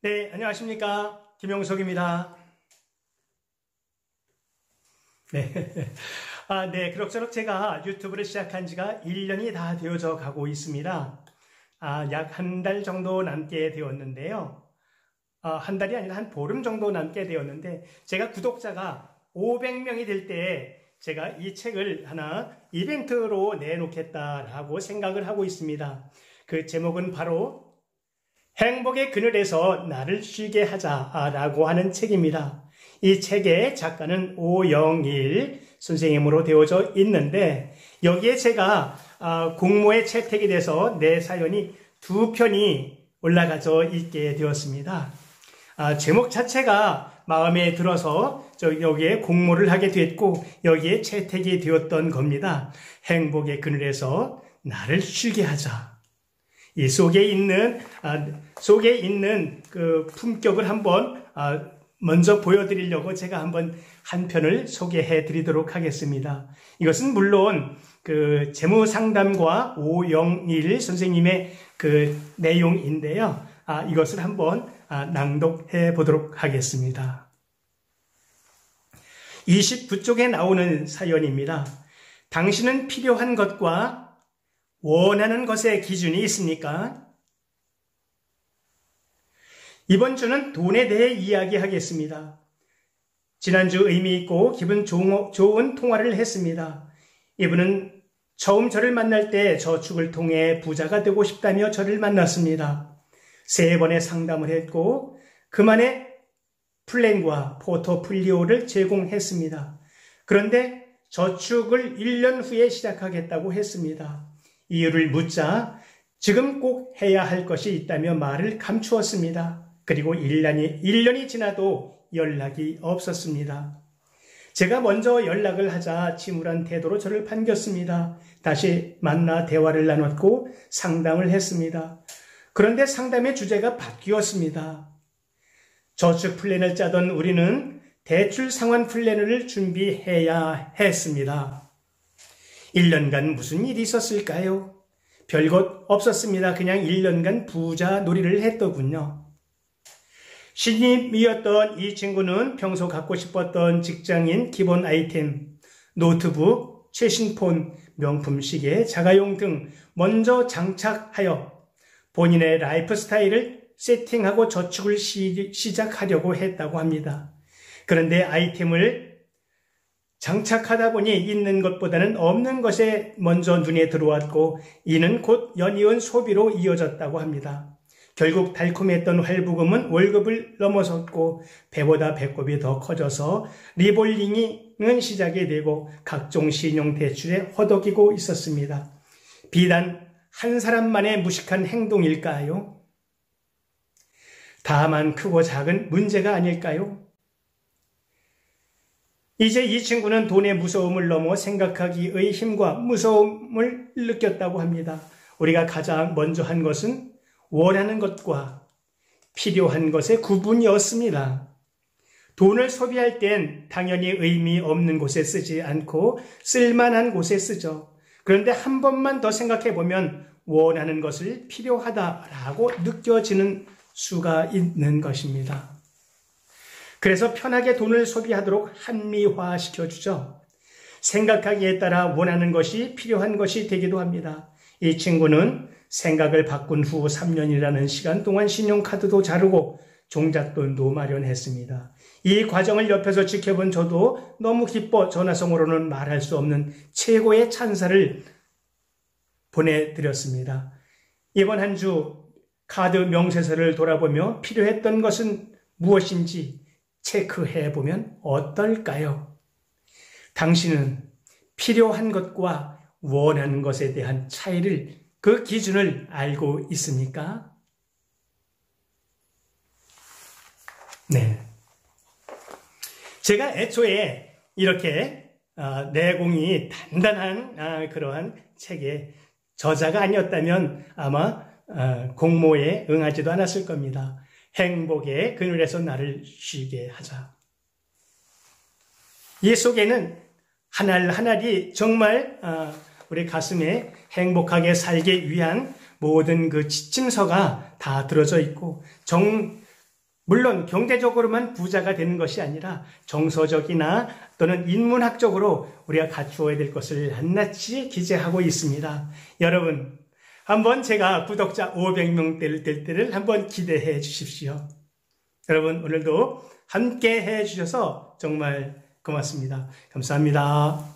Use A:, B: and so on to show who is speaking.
A: 네, 안녕하십니까. 김용석입니다. 네. 네, 그럭저럭 제가 유튜브를 시작한 지가 1년이 다 되어져 가고 있습니다. 약 한 달 정도 남게 되었는데요. 한 달이 아니라 한 보름 정도 남게 되었는데, 제가 구독자가 500명이 될 때 제가 이 책을 하나 이벤트로 내놓겠다라고 생각을 하고 있습니다. 그 제목은 바로 행복의 그늘에서 나를 쉬게 하자라고 하는 책입니다. 이 책의 작가는 오영일 선생님으로 되어져 있는데, 여기에 제가 공모에 채택이 돼서 내 사연이 2편이 올라가져 있게 되었습니다. 제목 자체가 마음에 들어서 여기에 공모를 하게 됐고, 여기에 채택이 되었던 겁니다. 행복의 그늘에서 나를 쉬게 하자. 이 속에 있는 그 품격을 한번 먼저 보여드리려고 제가 한번 한 편을 소개해 드리도록 하겠습니다. 이것은 물론 그 재무상담가 오영일 선생님의 그 내용인데요. 이것을 한번 낭독해 보도록 하겠습니다. 29쪽에 나오는 사연입니다. 당신은 필요한 것과 원하는 것의 기준이 있습니까? 이번 주는 돈에 대해 이야기하겠습니다. 지난주 의미 있고 기분 좋은 통화를 했습니다. 이분은 처음 저를 만날 때 저축을 통해 부자가 되고 싶다며 저를 만났습니다. 3번의 상담을 했고 그만의 플랜과 포트폴리오를 제공했습니다. 그런데 저축을 1년 후에 시작하겠다고 했습니다. 이유를 묻자 지금 꼭 해야 할 것이 있다며 말을 감추었습니다. 그리고 1년이 지나도 연락이 없었습니다. 제가 먼저 연락을 하자 침울한 태도로 저를 반겼습니다. 다시 만나 대화를 나눴고 상담을 했습니다. 그런데 상담의 주제가 바뀌었습니다. 저축 플랜을 짜던 우리는 대출 상환 플랜을 준비해야 했습니다. 1년간 무슨 일이 있었을까요? 별것 없었습니다. 그냥 1년간 부자 놀이를 했더군요. 신입이었던 이 친구는 평소 갖고 싶었던 직장인 기본 아이템, 노트북, 최신 폰, 명품 시계, 자가용 등 먼저 장착하여 본인의 라이프 스타일을 세팅하고 저축을 시작하려고 했다고 합니다. 그런데 아이템을 장착하다 보니 있는 것보다는 없는 것에 먼저 눈에 들어왔고 이는 곧 연이은 소비로 이어졌다고 합니다. 결국 달콤했던 활부금은 월급을 넘어섰고 배보다 배꼽이 더 커져서 리볼링은 시작이 되고 각종 신용대출에 허덕이고 있었습니다. 비단 한 사람만의 무식한 행동일까요? 다만 크고 작은 문제가 아닐까요? 이제 이 친구는 돈의 무서움을 넘어 생각하기의 힘과 무서움을 느꼈다고 합니다. 우리가 가장 먼저 한 것은 원하는 것과 필요한 것의 구분이었습니다. 돈을 소비할 땐 당연히 의미 없는 곳에 쓰지 않고 쓸만한 곳에 쓰죠. 그런데 한 번만 더 생각해 보면 원하는 것을 필요하다라고 느껴지는 수가 있는 것입니다. 그래서 편하게 돈을 소비하도록 한미화시켜주죠. 생각하기에 따라 원하는 것이 필요한 것이 되기도 합니다. 이 친구는 생각을 바꾼 후 3년이라는 시간 동안 신용카드도 자르고 종잣돈도 마련했습니다. 이 과정을 옆에서 지켜본 저도 너무 기뻐 전화성으로는 말할 수 없는 최고의 찬사를 보내드렸습니다. 이번 한 주 카드 명세서를 돌아보며 필요했던 것은 무엇인지 체크해보면 어떨까요? 당신은 필요한 것과 원하는 것에 대한 차이를, 그 기준을 알고 있습니까? 네. 제가 애초에 이렇게 내공이 단단한 그러한 책의 저자가 아니었다면 아마 공모에 응하지도 않았을 겁니다. 행복의 그늘에서 나를 쉬게 하자. 이 속에는 하나하나이 정말 우리 가슴에 행복하게 살기 위한 모든 그 지침서가 다 들어져 있고 물론 경제적으로만 부자가 되는 것이 아니라 정서적이나 또는 인문학적으로 우리가 갖추어야 될 것을 한낱이 기재하고 있습니다. 여러분, 한번 제가 구독자 500명대를 될 때를 한번 기대해 주십시오. 여러분, 오늘도 함께 해 주셔서 정말 고맙습니다. 감사합니다.